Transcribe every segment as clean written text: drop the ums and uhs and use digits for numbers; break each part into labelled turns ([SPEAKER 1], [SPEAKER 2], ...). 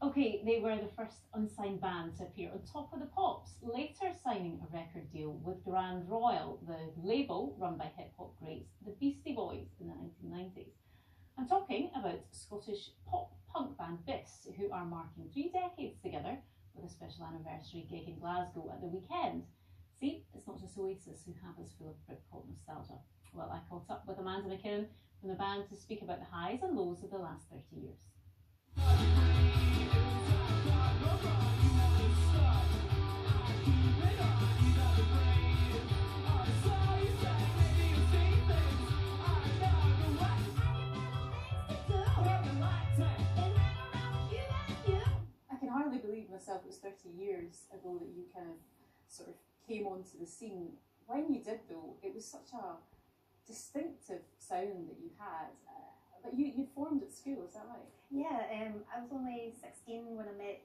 [SPEAKER 1] Okay, they were the first unsigned band to appear on Top of the Pops, later signing a record deal with Grand Royal, the label run by hip-hop greats the Beastie Boys in the 1990s. I'm talking about Scottish pop-punk band BIS, who are marking 3 decades together with a special anniversary gig in Glasgow at the weekend. See, it's not just Oasis who have us full of Britpop nostalgia. Well, I caught up with Amanda McKinnon from the band to speak about the highs and lows of the last 30 years. I can hardly believe myself it was 30 years ago that you kind of sort of came onto the scene. When you did though, it was such a distinctive sound that you had. But you formed at school, is that right?
[SPEAKER 2] Yeah, I was only 16 when I met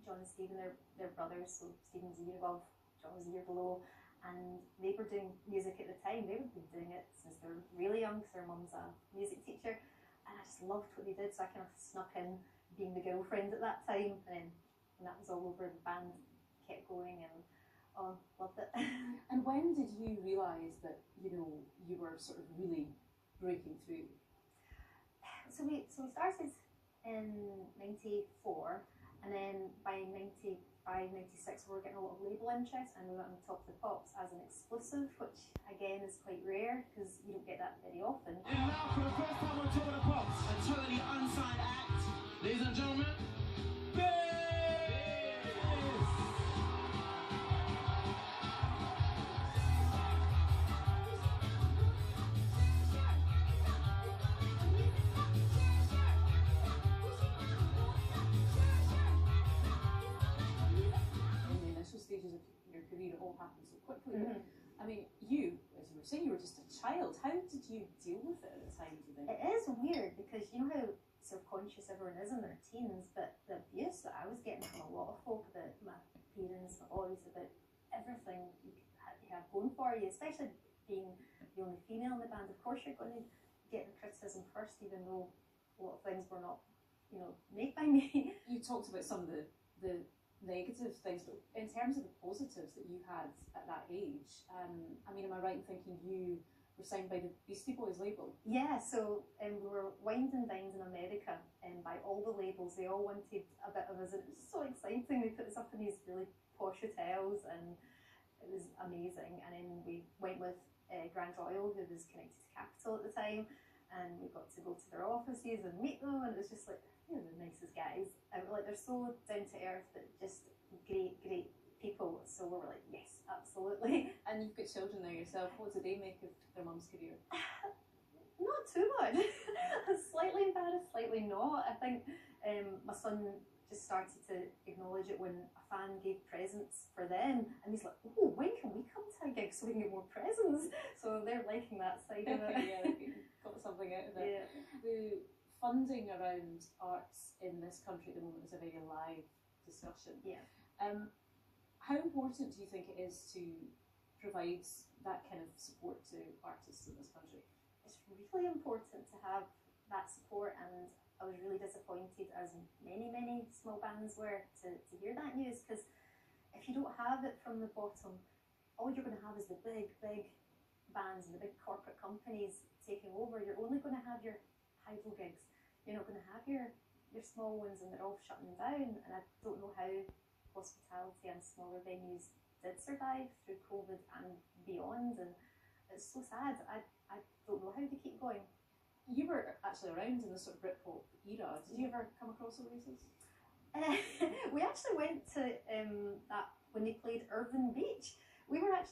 [SPEAKER 2] John and Stephen. They're brothers, so Stephen's a year above, John was a year below, and they were doing music at the time. They would be doing it since they were really young, because their mum's a music teacher, and I just loved what they did, so I kind of snuck in being the girlfriend at that time, and then when that was all over, the band kept going, and loved it.
[SPEAKER 1] And when did you realise that, you know, you were sort of really breaking through?
[SPEAKER 2] So we started in '94, and then by '95, '96 we were getting a lot of label interest, and we went on Top of the Pops as an exclusive, which again is quite rare because you don't get that very often.
[SPEAKER 3] And now for the first time on Top of the Pops, a totally unsigned act, ladies and gentlemen,
[SPEAKER 1] Stages of your career, it all happened so quickly. I mean, you, as you were saying, you were just a child. How did you deal with it at the time, do you think?
[SPEAKER 2] It is weird because you know how self-conscious everyone is in their teens, but the abuse that I was getting from a lot of folk, about my parents, my boys, about everything you have going for you, especially being the only female in the band. Of course you're going to get the criticism first, even though a lot of things were not, you know, made by me.
[SPEAKER 1] You talked about some of the negative things, but in terms of the positives that you had at that age, I mean, am I right in thinking you were signed by the Beastie Boys label?
[SPEAKER 2] Yeah, so we were wined and dined in America by all the labels. They all wanted a bit of us, and it was so exciting. They put us up in these really posh hotels, and it was amazing. And then we went with Grand Royal, who was connected to Capital at the time, and we got to go to their offices and meet them, and it was just like, they're the nicest guys. Like, they're so down to earth, but just great people. So we were like, yes, absolutely.
[SPEAKER 1] And you've got children there yourself. What do they make of their mum's career?
[SPEAKER 2] Not too much. Slightly embarrassed, slightly not. I think my son just started to acknowledge it when a fan gave presents for them, and he's like, oh, when can we come to a gig so we can get more presents? So they're liking that side of it.
[SPEAKER 1] Yeah, got something out of it. Yeah. The funding around arts in this country at the moment is a very live discussion.
[SPEAKER 2] Yeah.
[SPEAKER 1] How important do you think it is to provide that kind of support to artists in this country?
[SPEAKER 2] It's really important to have that support, and I was really disappointed, as many small bands were, to hear that news, because if you don't have it from the bottom, all you're going to have is the big bands and the big corporate companies taking over. You're only going to have your hydro gigs. You're not going to have your small ones, and they're all shutting down. And I don't know how hospitality and smaller venues did survive through COVID and beyond, and it's so sad. I don't know how they keep going.
[SPEAKER 1] You were actually around in the sort of Britpop era. Did you ever come across Oasis?
[SPEAKER 2] We actually went to that when they played Irvine Beach. We went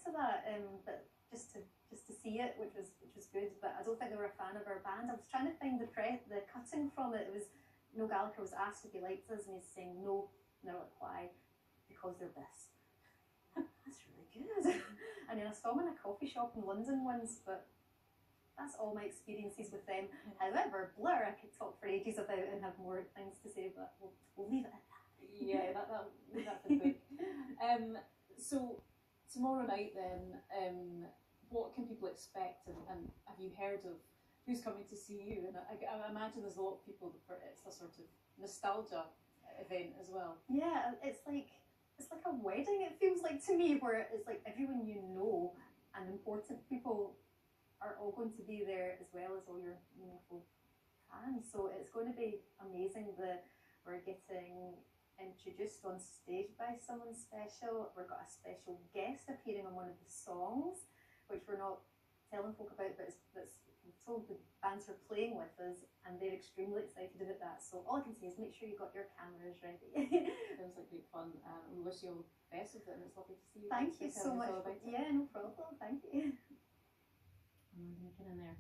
[SPEAKER 2] to that, but just to see it, which was good. But I don't think they were a fan of our band. I was trying to find the cutting from it. It was Noel Gallagher was asked if he liked us, and he's saying no. And they're like, why? Because they're BIS. That's really good. And then I saw them in a coffee shop in London once, but that's all my experiences with them. However, Blur I could talk for ages about and have more things to say, but we'll leave it at that.
[SPEAKER 1] Yeah, that's the book. So tomorrow night then, what can people expect, and have you heard of who's coming to see you? And I imagine there's a lot of people that it's a sort of
[SPEAKER 4] nostalgia event as well.
[SPEAKER 2] Yeah, it's like a wedding. It feels like to me, where it's like everyone you know and important people are all going to be there, as well as all your meaningful fans. So it's going to be amazing that we're getting introduced on stage by someone special. We've got a special guest appearing on one of the songs, which we're not telling folk about, but we've told the bands are playing with us, and they're extremely excited about that. So all I can say is make sure you got your cameras ready.
[SPEAKER 4] Sounds like great fun. We wish you all the best with it, and it's lovely to see you.
[SPEAKER 2] Thank you so much. Yeah, no problem. Thank you.
[SPEAKER 1] I'm going to get in there.